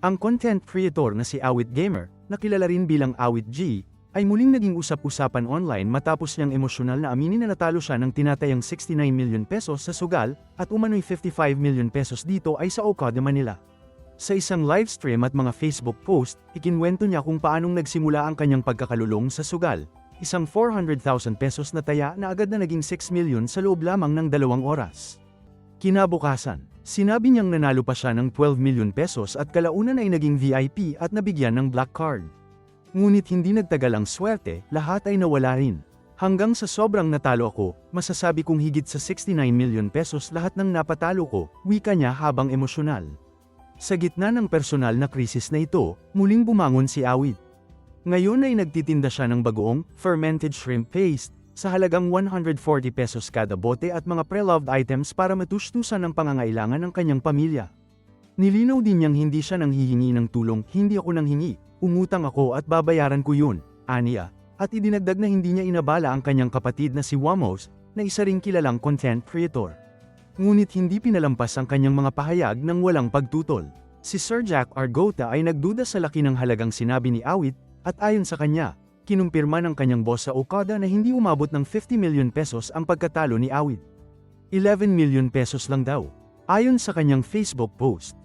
Ang content creator na si Awit Gamer, na kilala rin bilang Awit G, ay muling naging usap-usapan online matapos niyang emosyonal na aminin na natalo siya ng tinatayang 69 million pesos sa sugal, at umano'y 55 million pesos dito ay sa Okada, Manila. Sa isang livestream at mga Facebook post, ikinwento niya kung paanong nagsimula ang kanyang pagkakalulong sa sugal, isang 400,000 pesos na taya na agad na naging 6 million sa loob lamang ng 2 oras. Kinabukasan, sinabi niyang nanalo pa siya ng 12 million pesos at kalaunan ay naging VIP at nabigyan ng black card. Ngunit hindi nagtagal ang swerte, lahat ay nawala rin. Hanggang sa sobrang natalo ako, masasabi kong higit sa 69 million pesos lahat ng napatalo ko, wika niya habang emosyonal. Sa gitna ng personal na krisis na ito, muling bumangon si Awit. Ngayon ay nagtitinda siya ng bagoong, fermented shrimp paste, sa halagang 140 pesos kada bote at mga pre-loved items para matustusan ang pangangailangan ng kanyang pamilya. Nilinaw din niyang hindi siya nanghihingi ng tulong, hindi ako nanghingi, umutang ako at babayaran ko yun, aniya, at idinagdag na hindi niya inabala ang kanyang kapatid na si Wamos, na isa ring kilalang content creator. Ngunit hindi pinalampas ang kanyang mga pahayag ng walang pagtutol. Si Sir Jack Argota ay nagduda sa laki ng halagang sinabi ni Awit, at ayon sa kanya, kinumpirma ng kanyang boss sa Okada na hindi umabot ng 50 million pesos ang pagkatalo ni Awit. 11 million pesos lang daw, ayon sa kanyang Facebook post.